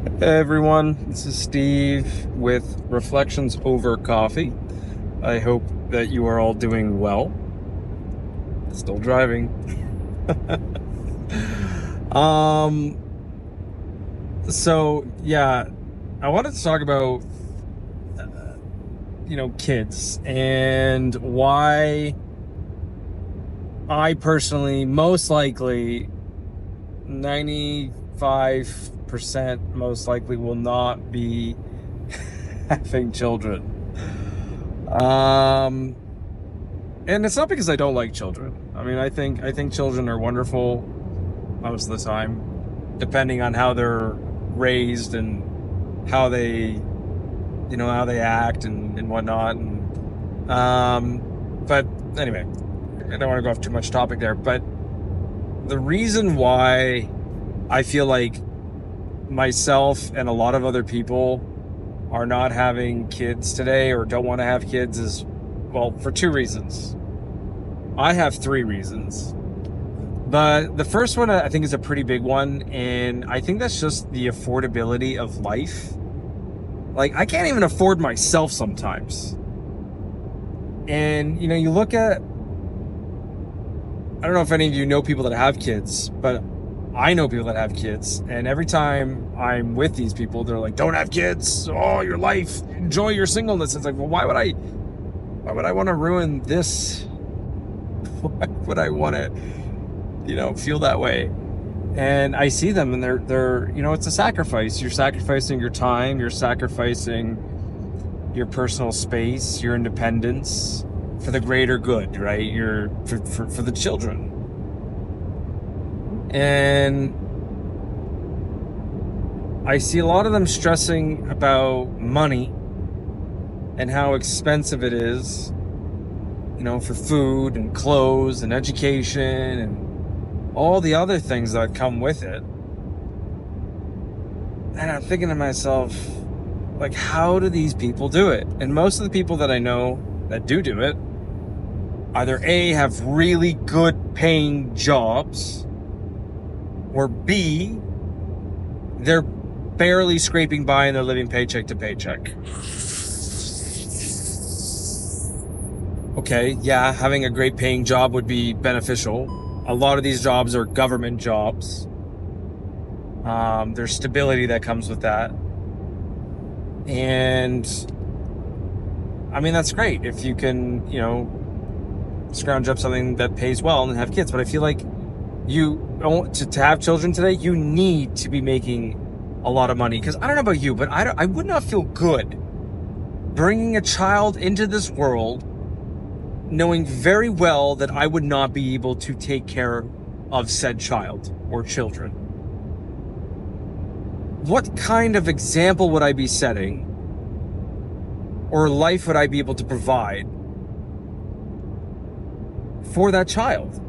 Hey everyone, this is Steve with Reflections Over Coffee. I hope that you are all doing well. Still driving. Um, so yeah, I wanted to talk about kids and why I personally most likely 95% most likely will not be having children. Um, and it's not because I don't like children. I mean, I think children are wonderful most of the time, depending on how they're raised and how they, how they act and whatnot. But anyway, I don't want to go off too much topic there. But the reason why I feel like myself and a lot of other people are not having kids today or don't want to have kids is, well, for two reasons. I have three reasons. But the first one I think is a pretty big one, and I think that's just the affordability of life. Like, I can't even afford myself sometimes. And, you look at, I don't know if any of you know people that have kids, but I know people that have kids, and every time I'm with these people, they're like, "Don't have kids. Oh, your life. Enjoy your singleness." It's like, well, why would I want to ruin this? Why would I want to, feel that way? And I see them, and they're it's a sacrifice. You're sacrificing your time. You're sacrificing your personal space, your independence for the greater good, right? You're for the children. And I see a lot of them stressing about money and how expensive it is, for food and clothes and education and all the other things that come with it. And I'm thinking to myself, like, how do these people do it? And most of the people that I know that do it either A, have really good paying jobs, or B, they're barely scraping by and they're living paycheck to paycheck. Okay, yeah, having a great paying job would be beneficial. A lot of these jobs are government jobs. There's stability that comes with that. And I mean, that's great if you can, scrounge up something that pays well and have kids. But I feel like to have children today, you need to be making a lot of money. Because I don't know about you, but I would not feel good bringing a child into this world knowing very well that I would not be able to take care of said child or children. What kind of example would I be setting, or life would I be able to provide for that child?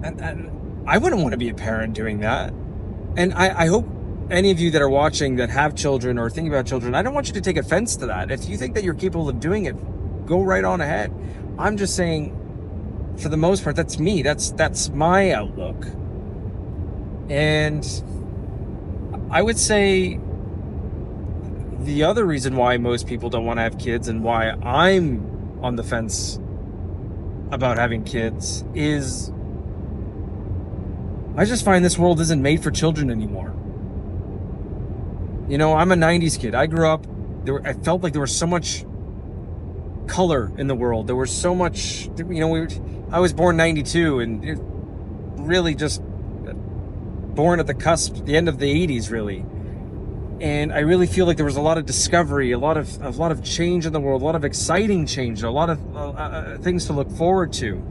And I wouldn't want to be a parent doing that. And I hope any of you that are watching that have children or thinking about children, I don't want you to take offense to that. If you think that you're capable of doing it, go right on ahead. I'm just saying, for the most part, that's me. That's my outlook. And I would say the other reason why most people don't want to have kids and why I'm on the fence about having kids is I just find this world isn't made for children anymore. I'm a 90s kid. I grew up, I felt like there was so much color in the world. There was so much, I was born 92 and really just born at the cusp, the end of the 80s, really. And I really feel like there was a lot of discovery, a lot of change in the world, a lot of exciting change, a lot of things to look forward to.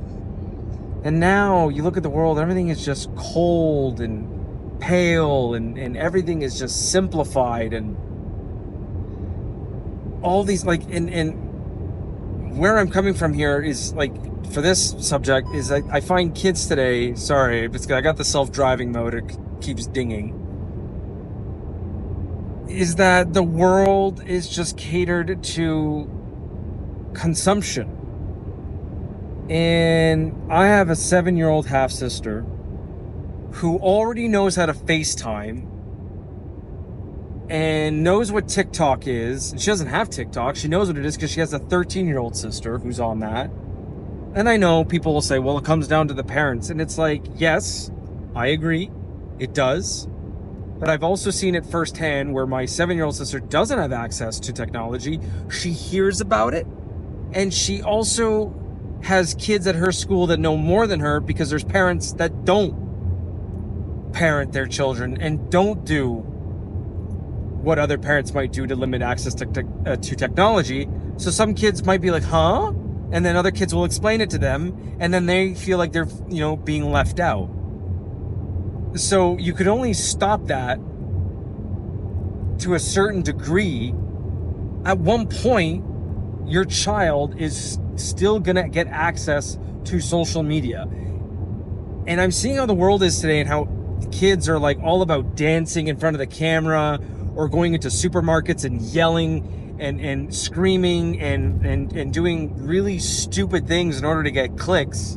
And now you look at the world, everything is just cold and pale, and everything is just simplified, and all these, like, and where I'm coming from here is, like, for this subject is I find kids today, sorry, I got the self-driving mode, it keeps dinging, is that the world is just catered to consumption. And I have a 7-year-old half sister who already knows how to FaceTime and knows what TikTok is. She doesn't have TikTok. She knows what it is because she has a 13-year-old sister who's on that. And I know people will say, well, it comes down to the parents. And it's like, yes, I agree. It does. But I've also seen it firsthand where my 7-year-old sister doesn't have access to technology. She hears about it. And she also has kids at her school that know more than her because there's parents that don't parent their children and don't do what other parents might do to limit access to technology. So some kids might be like, huh? And then other kids will explain it to them, and then they feel like they're, being left out. So you could only stop that to a certain degree. At one point, your child is still gonna get access to social media. And I'm seeing how the world is today and how kids are like all about dancing in front of the camera or going into supermarkets and yelling and screaming and doing really stupid things in order to get clicks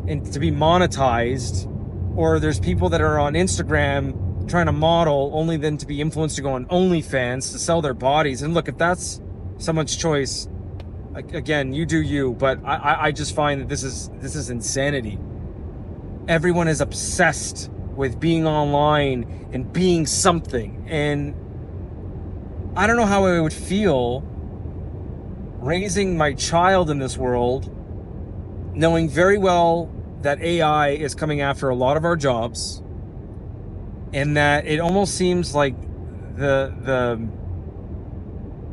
and to be monetized. Or there's people that are on Instagram trying to model only then to be influenced to go on OnlyFans to sell their bodies. And look, if that's someone's choice, again, you do you, but I just find that this is insanity. Everyone is obsessed with being online and being something, and I don't know how I would feel raising my child in this world, knowing very well that AI is coming after a lot of our jobs, and that it almost seems like the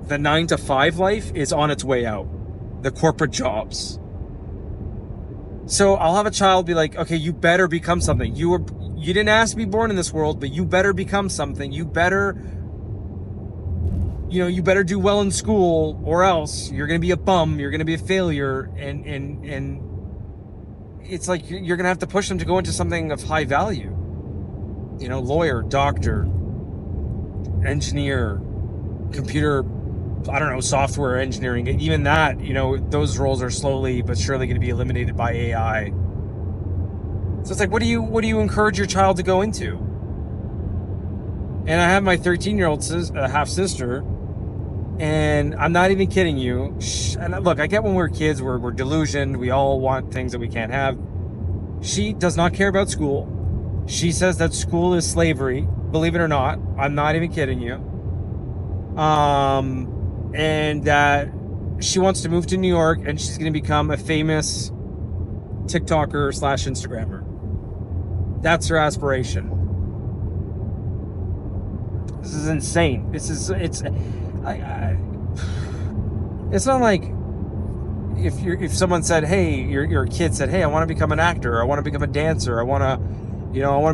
9-to-5 life is on its way out, the corporate jobs. So I'll have a child be like, okay, you better become something. You didn't ask to be born in this world, but you better become something. You better do well in school, or else you're going to be a bum. You're going to be a failure. And it's like you're going to have to push them to go into something of high value. Lawyer, doctor, engineer, computer, software engineering. Even that, those roles are slowly but surely going to be eliminated by AI. So it's like, what do you encourage your child to go into? And I have my 13-year-old half sister, and I'm not even kidding you. And look, I get when we're kids, we're delusioned. We all want things that we can't have. She does not care about school. She says that school is slavery. Believe it or not, I'm not even kidding you. And that she wants to move to New York, and she's going to become a famous TikToker / Instagrammer. That's her aspiration. This is insane. It's not like if someone said, hey, your kid said, hey, I want to become an actor, I want to become a dancer, I want to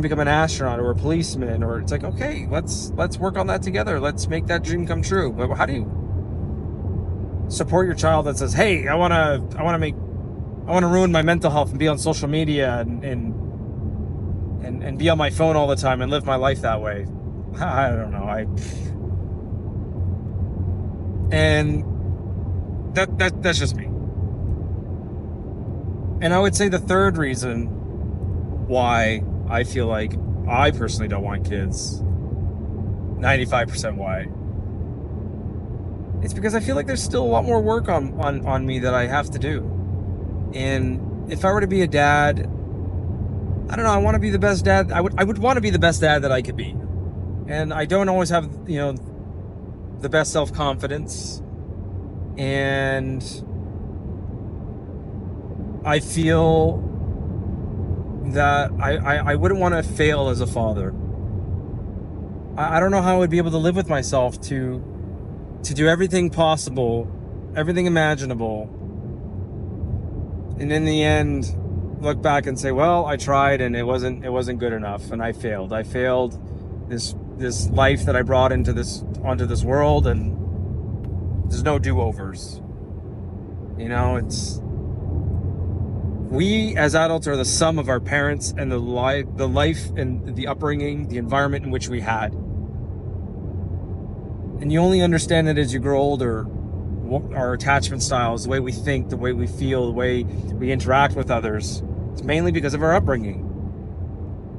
become an astronaut or a policeman, or it's like, okay, let's work on that together. Let's make that dream come true. But how do you support your child that says, hey, I want to ruin my mental health and be on social media and be on my phone all the time and live my life that way? I don't know. And that's just me. And I would say the third reason why I feel like I personally don't want kids, 95% why, it's because I feel like there's still a lot more work on me that I have to do. And if I were to be a dad, I don't know, I want to be the best dad. I would want to be the best dad that I could be. And I don't always have, the best self-confidence. And I feel that I wouldn't want to fail as a father. I don't know how I would be able to live with myself to do everything possible, everything imaginable, and in the end look back and say, well, I tried and it wasn't good enough, and I failed this life that I brought onto this world, and there's no do-overs. We as adults are the sum of our parents and the life and the upbringing, the environment in which we had. And you only understand it as you grow older, our attachment styles, the way we think, the way we feel, the way we interact with others. It's mainly because of our upbringing.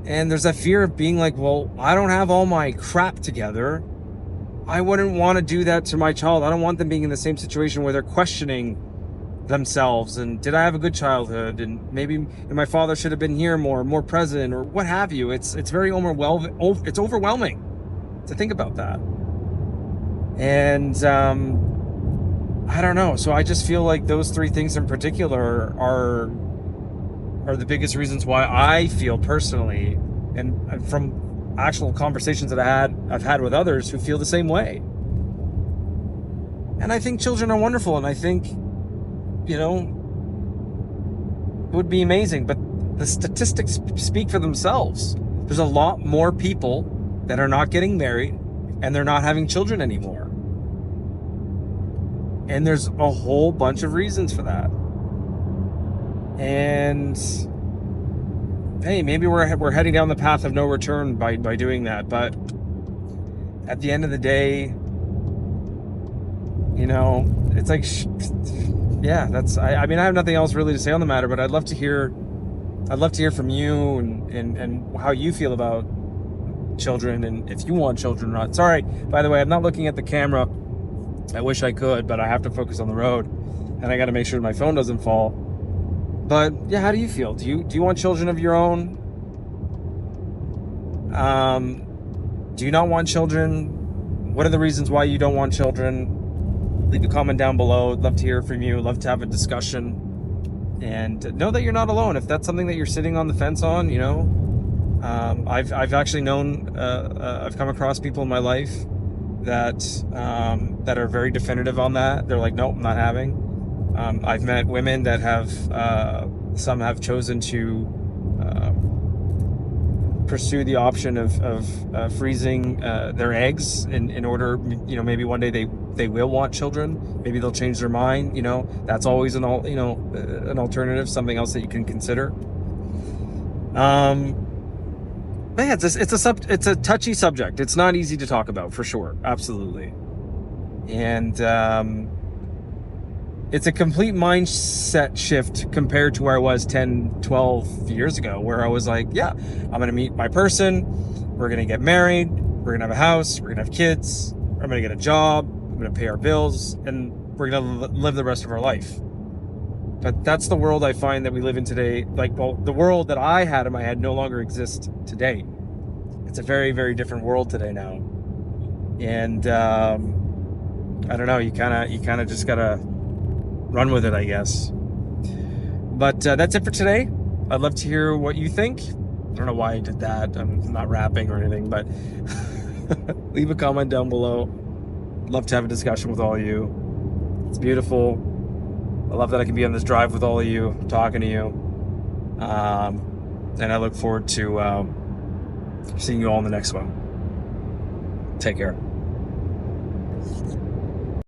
And there's that fear of being like, well, I don't have all my crap together. I wouldn't want to do that to my child. I don't want them being in the same situation where they're questioning themselves and did I have a good childhood, and maybe my father should have been here more present, or what have you. It's very overwhelming. It's overwhelming to think about that. And I don't know. So I just feel like those three things in particular are the biggest reasons why I feel personally, and from actual conversations that I've had with others who feel the same way. And I think children are wonderful, and I think, you know, it would be amazing, but the statistics speak for themselves. There's a lot more people that are not getting married and they're not having children anymore. And there's a whole bunch of reasons for that. And hey, maybe we're heading down the path of no return by doing that. But at the end of the day, you know, it's like, yeah, that's, I mean, I have nothing else really to say on the matter, but I'd love to hear from you and how you feel about children, and if you want children or not. Sorry, by the way, I'm not looking at the camera. I wish I could, but I have to focus on the road, and I got to make sure my phone doesn't fall. But yeah, how do you feel? Do you want children of your own? Do you not want children? What are the reasons why you don't want children? Leave a comment down below. I'd love to hear from you. Love to have a discussion. And know that you're not alone. If that's something that you're sitting on the fence on, you know, I've actually known, I've come across people in my life that are very definitive on that. They're like, nope, I'm not having. I've met women that have, some have chosen to pursue the option of freezing their eggs in order, you know, maybe one day they will want children. Maybe they'll change their mind. You know, that's always an alternative, something else that you can consider. But yeah, it's a touchy subject. It's not easy to talk about, for sure. Absolutely. And it's a complete mindset shift compared to where I was 10, 12 years ago, where I was like, yeah, I'm going to meet my person. We're going to get married. We're going to have a house. We're going to have kids. I'm going to get a job. I'm going to pay our bills, and we're going to live the rest of our life. But that's the world I find that we live in today. Like, well, the world that I had in my head no longer exists today. It's a very, very different world today now. And I don't know, you kind of just gotta run with it, I guess. But that's it for today. I'd love to hear what you think. I don't know why I did that. I'm not rapping or anything, but leave a comment down below. Love to have a discussion with all of you. It's beautiful. I love that I can be on this drive with all of you, talking to you. And I look forward to seeing you all in the next one. Take care.